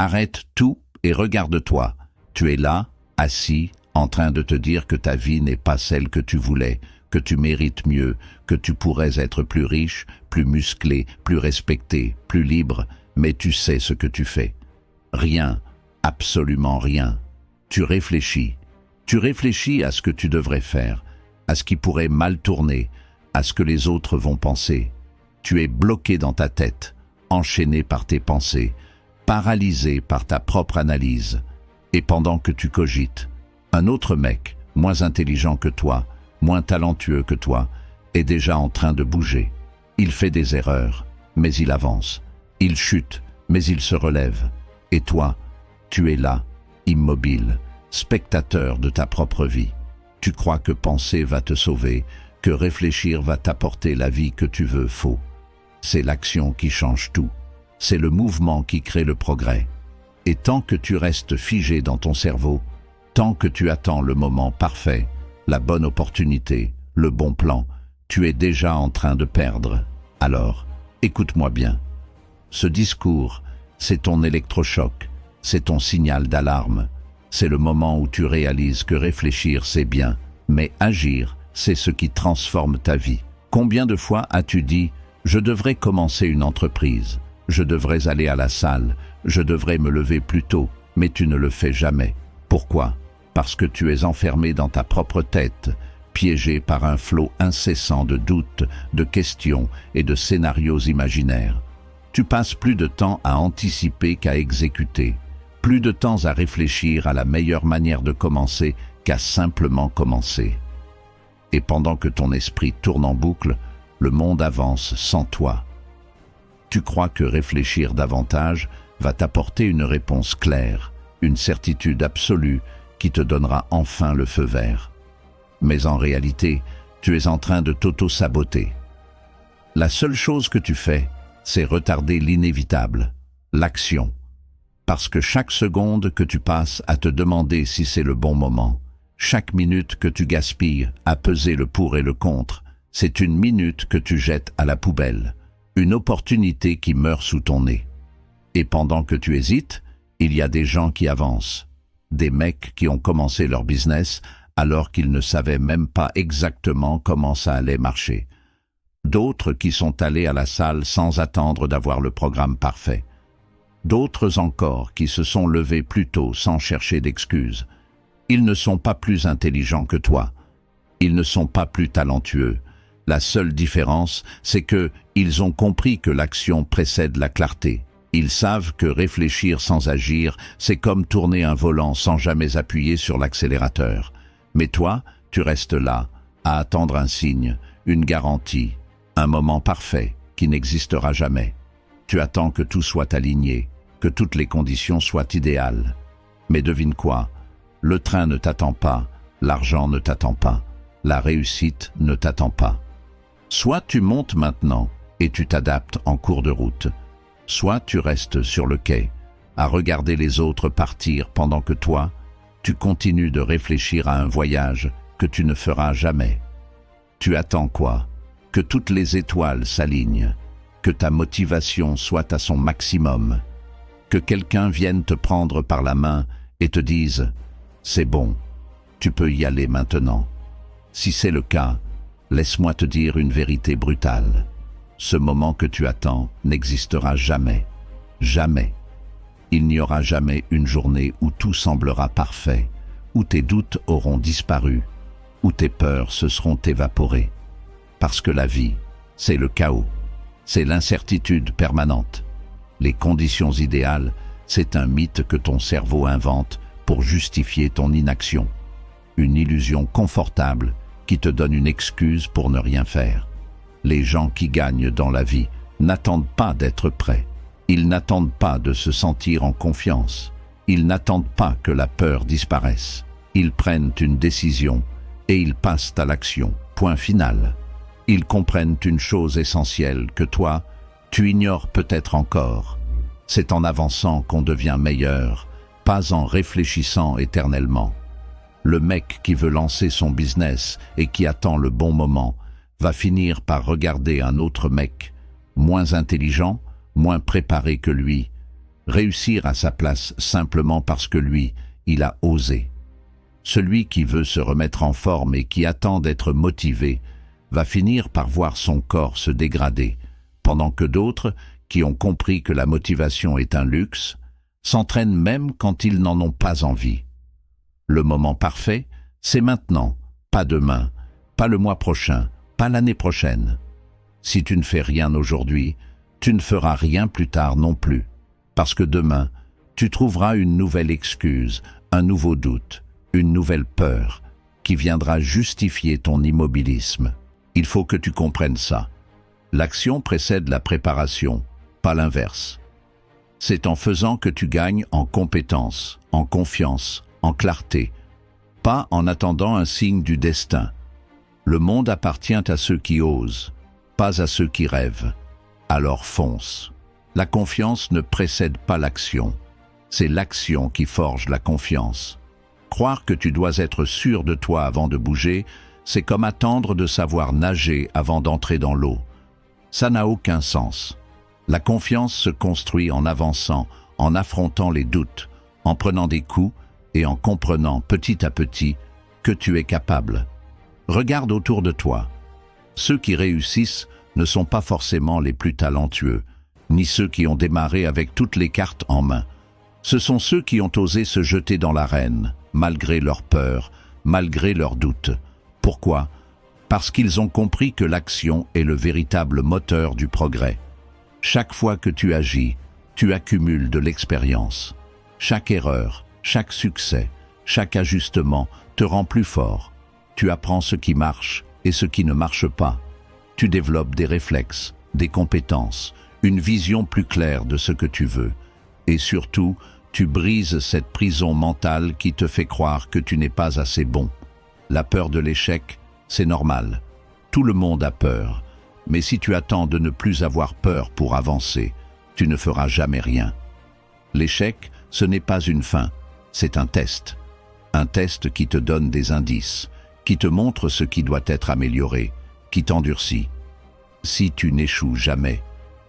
Arrête tout et regarde-toi. Tu es là, assis, en train de te dire que ta vie n'est pas celle que tu voulais, que tu mérites mieux, que tu pourrais être plus riche, plus musclé, plus respecté, plus libre, mais tu sais ce que tu fais. Rien, absolument rien. Tu réfléchis. Tu réfléchis à ce que tu devrais faire, à ce qui pourrait mal tourner, à ce que les autres vont penser. Tu es bloqué dans ta tête, enchaîné par tes pensées, paralysé par ta propre analyse. Et pendant que tu cogites, un autre mec, moins intelligent que toi, moins talentueux que toi, est déjà en train de bouger. Il fait des erreurs, mais il avance. Il chute, mais il se relève. Et toi, tu es là, immobile, spectateur de ta propre vie. Tu crois que penser va te sauver, que réfléchir va t'apporter la vie que tu veux. Faux. C'est l'action qui change tout. C'est le mouvement qui crée le progrès. Et tant que tu restes figé dans ton cerveau, tant que tu attends le moment parfait, la bonne opportunité, le bon plan, tu es déjà en train de perdre. Alors, écoute-moi bien. Ce discours, c'est ton électrochoc, c'est ton signal d'alarme. C'est le moment où tu réalises que réfléchir, c'est bien, mais agir, c'est ce qui transforme ta vie. Combien de fois as-tu dit « Je devrais commencer une entreprise, je devrais aller à la salle, je devrais me lever plus tôt », mais tu ne le fais jamais. Pourquoi? Parce que tu es enfermé dans ta propre tête, piégé par un flot incessant de doutes, de questions et de scénarios imaginaires. Tu passes plus de temps à anticiper qu'à exécuter, plus de temps à réfléchir à la meilleure manière de commencer qu'à simplement commencer. Et pendant que ton esprit tourne en boucle, le monde avance sans toi. Tu crois que réfléchir davantage va t'apporter une réponse claire, une certitude absolue qui te donnera enfin le feu vert. Mais en réalité, tu es en train de t'auto-saboter. La seule chose que tu fais, c'est retarder l'inévitable, l'action. Parce que chaque seconde que tu passes à te demander si c'est le bon moment, chaque minute que tu gaspilles à peser le pour et le contre, c'est une minute que tu jettes à la poubelle, une opportunité qui meurt sous ton nez. Et pendant que tu hésites, il y a des gens qui avancent, des mecs qui ont commencé leur business alors qu'ils ne savaient même pas exactement comment ça allait marcher. D'autres qui sont allés à la salle sans attendre d'avoir le programme parfait. D'autres encore qui se sont levés plus tôt sans chercher d'excuses. Ils ne sont pas plus intelligents que toi. Ils ne sont pas plus talentueux. La seule différence, c'est que ils ont compris que l'action précède la clarté. Ils savent que réfléchir sans agir, c'est comme tourner un volant sans jamais appuyer sur l'accélérateur. Mais toi, tu restes là, à attendre un signe, une garantie, un moment parfait qui n'existera jamais. Tu attends que tout soit aligné, que toutes les conditions soient idéales. Mais devine quoi? Le train ne t'attend pas, l'argent ne t'attend pas, la réussite ne t'attend pas. Soit tu montes maintenant et tu t'adaptes en cours de route, soit tu restes sur le quai, à regarder les autres partir pendant que toi, tu continues de réfléchir à un voyage que tu ne feras jamais. Tu attends quoi? Que toutes les étoiles s'alignent, que ta motivation soit à son maximum, que quelqu'un vienne te prendre par la main et te dise « C'est bon, tu peux y aller maintenant ». Si c'est le cas, laisse-moi te dire une vérité brutale. Ce moment que tu attends n'existera jamais. Jamais. Il n'y aura jamais une journée où tout semblera parfait, où tes doutes auront disparu, où tes peurs se seront évaporées. Parce que la vie, c'est le chaos, c'est l'incertitude permanente. Les conditions idéales, c'est un mythe que ton cerveau invente pour justifier ton inaction. Une illusion confortable qui te donne une excuse pour ne rien faire. Les gens qui gagnent dans la vie n'attendent pas d'être prêts. Ils n'attendent pas de se sentir en confiance. Ils n'attendent pas que la peur disparaisse. Ils prennent une décision et ils passent à l'action. Point final. Ils comprennent une chose essentielle que toi, tu ignores peut-être encore. C'est en avançant qu'on devient meilleur, pas en réfléchissant éternellement. Le mec qui veut lancer son business et qui attend le bon moment va finir par regarder un autre mec, moins intelligent, moins préparé que lui, réussir à sa place simplement parce que lui, il a osé. Celui qui veut se remettre en forme et qui attend d'être motivé va finir par voir son corps se dégrader, pendant que d'autres, qui ont compris que la motivation est un luxe, s'entraînent même quand ils n'en ont pas envie. Le moment parfait, c'est maintenant, pas demain, pas le mois prochain, pas l'année prochaine. Si tu ne fais rien aujourd'hui, tu ne feras rien plus tard non plus, parce que demain, tu trouveras une nouvelle excuse, un nouveau doute, une nouvelle peur, qui viendra justifier ton immobilisme. Il faut que tu comprennes ça. L'action précède la préparation, pas l'inverse. C'est en faisant que tu gagnes en compétence, en confiance, en clarté, pas en attendant un signe du destin. Le monde appartient à ceux qui osent, pas à ceux qui rêvent. Alors fonce. La confiance ne précède pas l'action. C'est l'action qui forge la confiance. Croire que tu dois être sûr de toi avant de bouger, c'est comme attendre de savoir nager avant d'entrer dans l'eau. Ça n'a aucun sens. La confiance se construit en avançant, en affrontant les doutes, en prenant des coups et en comprenant petit à petit que tu es capable. Regarde autour de toi. Ceux qui réussissent ne sont pas forcément les plus talentueux, ni ceux qui ont démarré avec toutes les cartes en main. Ce sont ceux qui ont osé se jeter dans l'arène, malgré leur peur, malgré leurs doutes. Pourquoi? Parce qu'ils ont compris que l'action est le véritable moteur du progrès. Chaque fois que tu agis, tu accumules de l'expérience. Chaque erreur, chaque succès, chaque ajustement te rend plus fort. Tu apprends ce qui marche et ce qui ne marche pas. Tu développes des réflexes, des compétences, une vision plus claire de ce que tu veux. Et surtout, tu brises cette prison mentale qui te fait croire que tu n'es pas assez bon. La peur de l'échec, c'est normal. Tout le monde a peur. Mais si tu attends de ne plus avoir peur pour avancer, tu ne feras jamais rien. L'échec, ce n'est pas une fin, c'est un test. Un test qui te donne des indices, qui te montre ce qui doit être amélioré, qui t'endurcit. Si tu n'échoues jamais,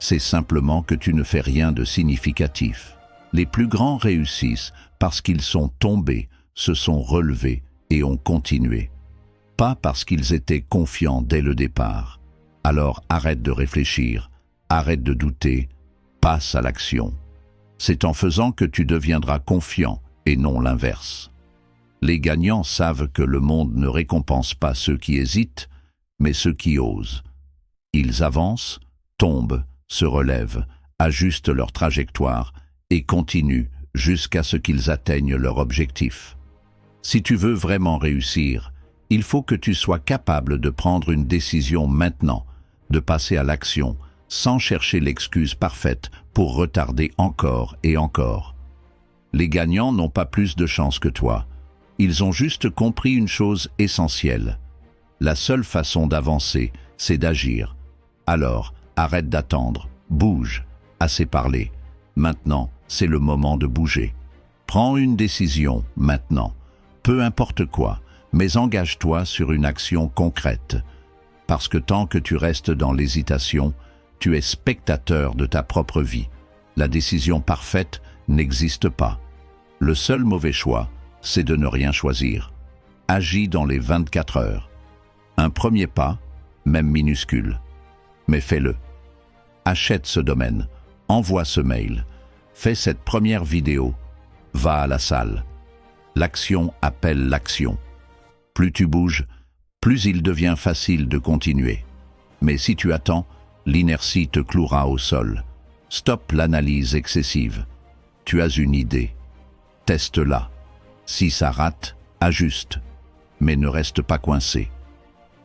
c'est simplement que tu ne fais rien de significatif. Les plus grands réussissent parce qu'ils sont tombés, se sont relevés et ont continué. Pas parce qu'ils étaient confiants dès le départ. Alors arrête de réfléchir, arrête de douter, passe à l'action. C'est en faisant que tu deviendras confiant et non l'inverse. Les gagnants savent que le monde ne récompense pas ceux qui hésitent, mais ceux qui osent. Ils avancent, tombent, se relèvent, ajustent leur trajectoire et continuent jusqu'à ce qu'ils atteignent leur objectif. Si tu veux vraiment réussir, il faut que tu sois capable de prendre une décision maintenant, de passer à l'action, sans chercher l'excuse parfaite pour retarder encore et encore. Les gagnants n'ont pas plus de chance que toi. Ils ont juste compris une chose essentielle. La seule façon d'avancer, c'est d'agir. Alors, arrête d'attendre, bouge, assez parlé. Maintenant, c'est le moment de bouger. Prends une décision, maintenant. Peu importe quoi, mais engage-toi sur une action concrète. Parce que tant que tu restes dans l'hésitation, tu es spectateur de ta propre vie. La décision parfaite n'existe pas. Le seul mauvais choix, c'est de ne rien choisir. Agis dans les 24 heures. Un premier pas, même minuscule. Mais fais-le. Achète ce domaine, envoie ce mail, fais cette première vidéo, va à la salle. L'action appelle l'action. Plus tu bouges, plus il devient facile de continuer. Mais si tu attends, l'inertie te clouera au sol. Stoppe l'analyse excessive. Tu as une idée. Teste-la. Si ça rate, ajuste. Mais ne reste pas coincé.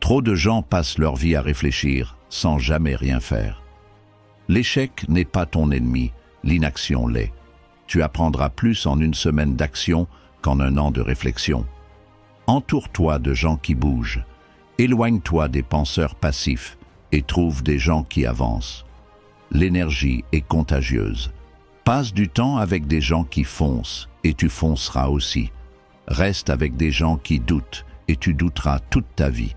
Trop de gens passent leur vie à réfléchir sans jamais rien faire. L'échec n'est pas ton ennemi, l'inaction l'est. Tu apprendras plus en une semaine d'action qu'en un an de réflexion. Entoure-toi de gens qui bougent. Éloigne-toi des penseurs passifs et trouve des gens qui avancent. L'énergie est contagieuse. Passe du temps avec des gens qui foncent et tu fonceras aussi. Reste avec des gens qui doutent et tu douteras toute ta vie.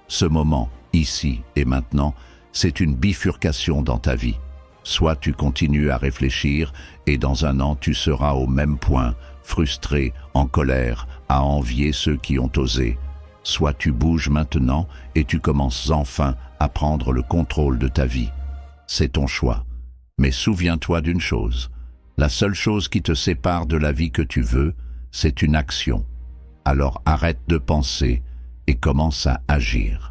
Ce moment, ici et maintenant, c'est une bifurcation dans ta vie. Soit tu continues à réfléchir et dans un an tu seras au même point, frustré, en colère, à envier ceux qui ont osé. Soit tu bouges maintenant et tu commences enfin à prendre le contrôle de ta vie. C'est ton choix. Mais souviens-toi d'une chose. La seule chose qui te sépare de la vie que tu veux, c'est une action. Alors arrête de penser et commence à agir.